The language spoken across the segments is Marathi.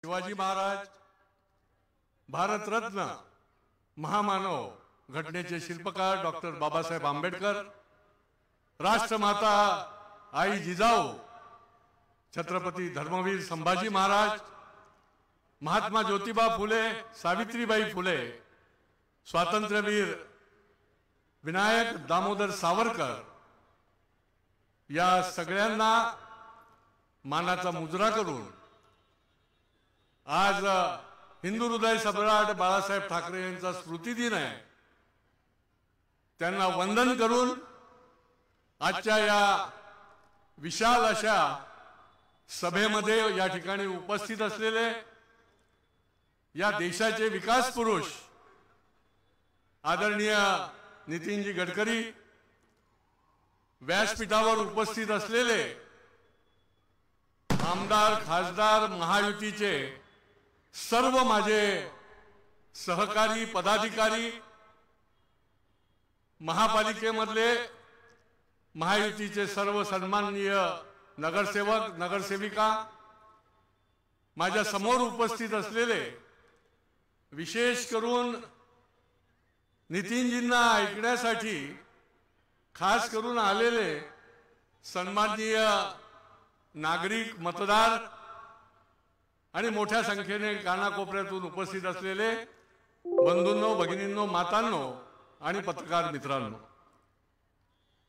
शिवाजी महाराज, भारतरत्न, महामानव घटनेचे शिल्पकार डॉक्टर बाबासाहेब आंबेडकर, राष्ट्रमाता आई जिजाऊ, छत्रपती धर्मवीर संभाजी महाराज, महात्मा ज्योतिबा फुले, सावित्रीबाई फुले, स्वातंत्र्यवीर विनायक दामोदर सावरकर या सगळ्यांना मानाचा मुजरा करून आज हिंदू हृदय सम्राट बाळासाहेब ठाकरे यांचा स्मृती दिन आहे। त्यांना वंदन करून आजच्या या विशाल अशा सभेमध्ये या ठिकाणी उपस्थित असलेले या देशाचे विकास पुरुष आदरणीय नितीनजी गडकरी, व्यासपीठावर उपस्थित असलेले आमदार खासदार महायुतीचे सर्व माझे सहकारी पदाधिकारी, महापालिकेमधले महायुतीचे सर्व सन्माननीय नगरसेवक नगरसेविका, माझ्या समोर उपस्थित असलेले विशेष करून नितीनजींना ऐकण्यासाठी खास करून आलेले सन्माननीय नागरिक मतदार आणि मोठ्या संख्येने कानाकोपऱ्यातून उपस्थित असलेले बंधूंनो, भगिनींनो, मातांनो आणि पत्रकार मित्रांनो,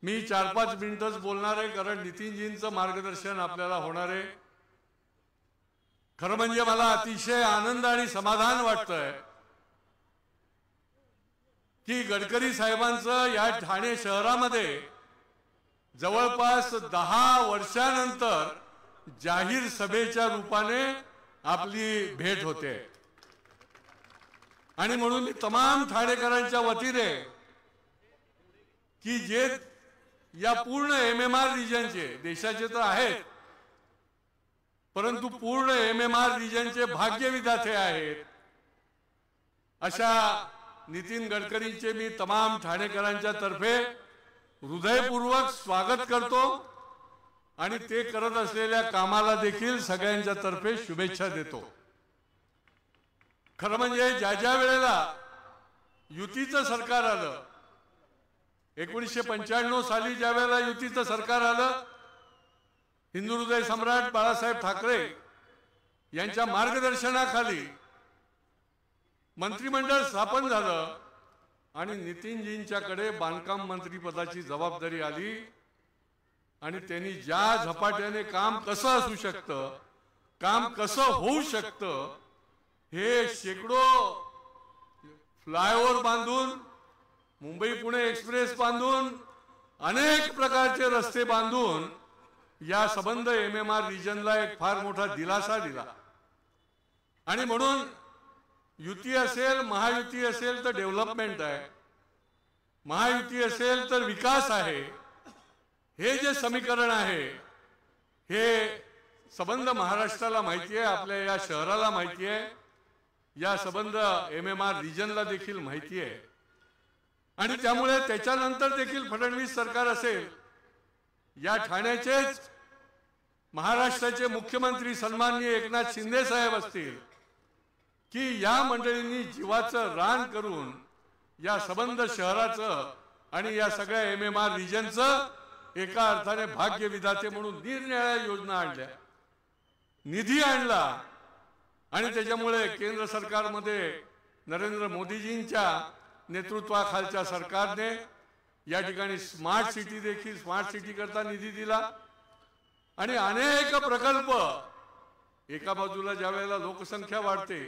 मी 4-5 मिनिटच बोलणार आहे कारण नितीनजींचं मार्गदर्शन आपल्याला होणार आहे। खरं म्हणजे मला अतिशय आनंद आणि समाधान वाटतंय की गडकरी साहेबांचं या ठाणे शहरामध्ये जवळपास 10 वर्षांनंतर जाहीर सभेच्या रूपाने आपली भेट होते आणि म्हणून मी तमाम ठाणेकरांच्या वतीने की जे या पूर्ण MMR रिजनचे, देशाचे तर आहेत परंतु पूर्ण MMR रिजनचे भाग्यविधाते आहेत अशा नितीन गडकरींचे मी तमाम ठाणेकरांच्या तर्फे हृदयपूर्वक स्वागत करतो आणि ते करत असलेल्या कामाला देखील सगळ्यांच्या तर्फे शुभेच्छा देतो। खरं म्हणजे ज्या वेळेला युतीचं सरकार आलं, 1995 साली ज्या वेळेला युतीचं सरकार आलं, हिंदू हृदय सम्राट बाळासाहेब ठाकरे यांच्या मार्गदर्शनाखाली मंत्रिमंडळ स्थापन झालं आणि नितीनजींच्याकडे बांधकाम मंत्री पदाची जबाबदारी आली आणि त्यांनी ज्या झपाट्याने काम कसं असू शकतं, काम कसं होऊ शकतं, हे शेकडो फ्लायओव्हर बांधून, मुंबई पुणे एक्सप्रेस बांधून, अनेक प्रकारचे रस्ते बांधून या संबंध MMR रिजनला एक फार मोठा दिलासा दिला आणि म्हणून युती असेल, महायुती असेल तर डेव्हलपमेंट आहे, महायुती असेल तर विकास आहे, हे जे समीकरण आहे हे संबंध महाराष्ट्राला माहिती आहे, आपल्या या शहराला माहिती आहे, या संबंध MMR रिजनला देखील माहिती आहे आणि त्यामुळे त्याच्यानंतर देखील फडणवीस सरकार असेल, या ठाण्याचेच महाराष्ट्राचे मुख्यमंत्री सन्माननीय एकनाथ शिंदे साहेब असतील की या मंडळींनी जीवाचं रान करून या संबंध शहराचं आणि या सगळ्या MMR रिजनचं एका अर्थाने भाग्य विधाते म्हणून निरनिराळ्या योजना आणल्या, निधी आणला आणि त्याच्यामुळे केंद्र सरकारमध्ये नरेंद्र मोदीजींच्या नेतृत्वाखालच्या सरकारने या ठिकाणी स्मार्ट सिटी देखील, स्मार्ट सिटी करता निधी दिला आणि अनेक प्रकल्प, एका बाजूला ज्या वेळेला लोकसंख्या वाढते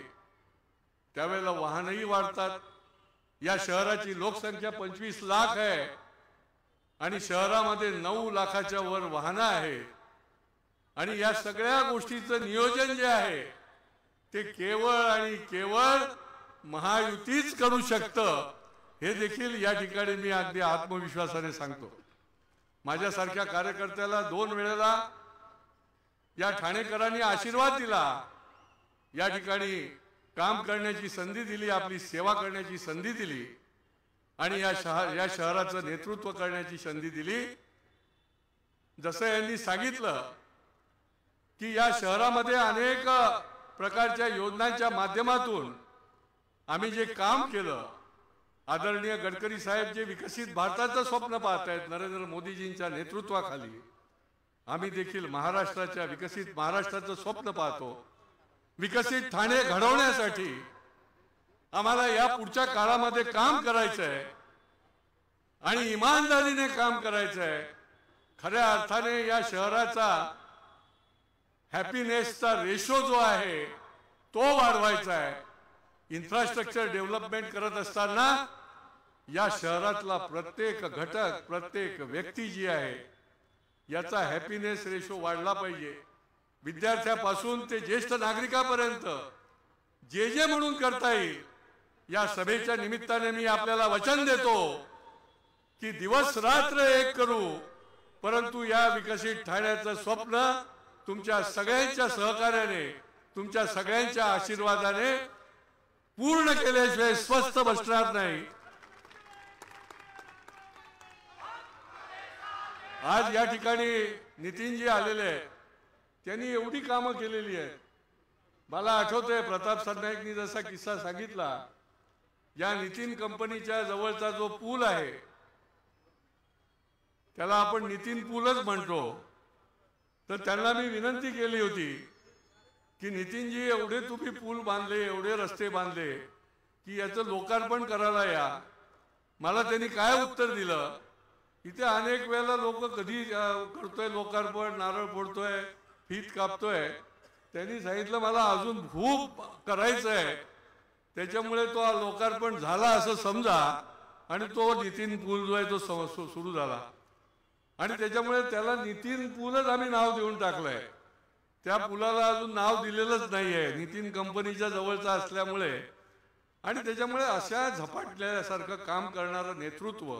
त्यावेळेला वाहनही वाढतात। या शहराची लोकसंख्या 25 लाख आहे आणि शहरामध्ये 9 लाखाच्या वर वाहनं आहेत आणि या सगळ्या गोष्टीचं नियोजन जे आहे ते केवळ आणि केवळ महायुतीच करू शकतं, हे देखील या ठिकाणी मी अगदी आत्मविश्वासाने सांगतो। माझ्यासारख्या कार्यकर्त्याला 2 वेळेला या ठाणेकरांनी आशीर्वाद दिला, या ठिकाणी काम करण्याची संधी दिली, आपली सेवा करण्याची संधी दिली आणि या शहराचं नेतृत्व करण्याची संधी दिली। जसं यांनी सांगितलं की या शहरामध्ये अनेक प्रकारच्या योजनांच्या माध्यमातून आम्ही जे काम केलं, आदरणीय गडकरी साहेब जे विकसित भारताचं स्वप्न पाहतायत नरेंद्र मोदीजींच्या नेतृत्वाखाली, आम्ही देखील महाराष्ट्राच्या विकसित महाराष्ट्राचं स्वप्न पाहतो। विकसित ठाणे घडवण्यासाठी आम्हाला या पुढच्या काळामध्ये काम करायचं आहे आणि इमानदारीने काम करायचं आहे। खऱ्या अर्थाने या शहराचा हॅपीनेसचा रेशो जो आहे तो वाढवायचा आहे। इन्फ्रास्ट्रक्चर डेव्हलपमेंट करत असताना या शहरातला प्रत्येक घटक, प्रत्येक व्यक्ती जी आहे याचा हॅपीनेस रेशो वाढला पाहिजे। विद्यार्थ्यापासून ते ज्येष्ठ नागरिकापर्यंत जे जे म्हणून करता येईल, या सभेच्या निमित्ताने मी आपल्याला वचन देतो की दिवस रात्र एक करू, परंतु या विकसित ठाण्याचं स्वप्न तुमच्या सगळ्यांच्या सहकार्याने, तुमच्या सगळ्यांच्या आशीर्वादाने पूर्ण केल्याशिवाय स्वस्थ बसणार नाही। आज या ठिकाणी नितीनजी आलेले आहेत, त्यांनी एवढी कामं केलेली आहेत। मला आठवतंय प्रताप सरनाईकनी जसा किस्सा सांगितला, या नितीन कंपनीच्या जवळचा जो पूल आहे त्याला आपण नितीन पूलच म्हणतो, तर त्यांना मी विनंती केली होती की नितीनजी एवढे तुम्ही पूल बांधले, एवढे रस्ते बांधले की याचं लोकार्पण करायला या। मला त्यांनी काय उत्तर दिलं, इथे अनेक वेळेला लोक कधी करतोय लोकार्पण, नारळ फोडतोय, फीत कापतोय, त्यांनी सांगितलं मला अजून खूप करायचं आहे, त्याच्यामुळे तो लोकार्पण झाला असं समजा आणि तो नितीन पूल जो आहे तो सुरू झाला आणि त्याच्यामुळे त्याला नितीन पूलच आम्ही नाव देऊन टाकलंय। त्या पुलाला अजून नाव दिलेलंच नाहीये, नितीन कंपनीच्या जवळचा असल्यामुळे। आणि त्याच्यामुळे अशा झपाटल्यासारखं काम करणारं नेतृत्व,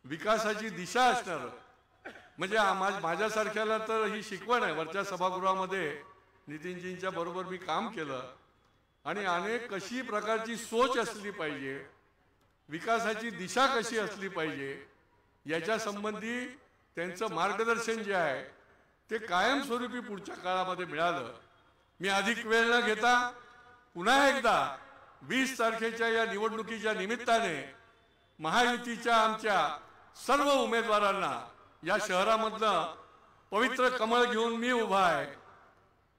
विकासाची दिशा असणार, म्हणजे माझ्यासारख्याला तर ही शिकवण आहे। वरच्या सभागृहामध्ये नितीनजींच्या बरोबर मी काम केलं आणि अनेक कशी प्रकारची सोच असली पाहिजे, विकासाची दिशा कशी असली पाहिजे याच्या संबंधी त्यांचं मार्गदर्शन जे आहे ते कायमस्वरूपी पुढच्या काळामध्ये मिळालं। मी अधिक वेळ न घेता पुन्हा एकदा 20 तारखेच्या या निवडणुकीच्या निमित्ताने महायुतीच्या आमच्या सर्व उमेदवारांना, या शहरामधलं पवित्र कमळ घेऊन मी उभा आहे,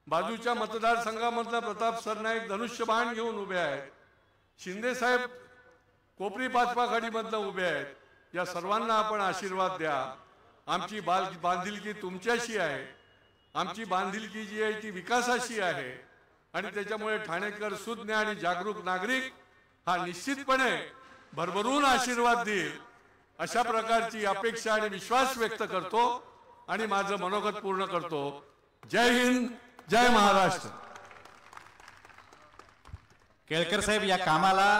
बाजूच्या मतदारसंघामधला प्रताप सरनाईक धनुष्यबाण घेऊन उभे आहेत, शिंदे साहेब कोपरी पाचपाखाडीमधनं उभे आहेत। या सर्वांना आपण आशीर्वाद द्या। आमची बांधिलकी तुमच्याशी आहे, आमची बांधिलकी जी आहे ती विकासाशी आहे आणि त्याच्यामुळे ठाणेकर सुज्ञ आणि जागरूक नागरिक हा निश्चितपणे भरभरून आशीर्वाद देईल अशा प्रकारची अपेक्षा आणि विश्वास व्यक्त करतो आणि माझं मनोगत पूर्ण करतो। जय हिंद, जय महाराष्ट्र। केळकर साहेब, या कामाला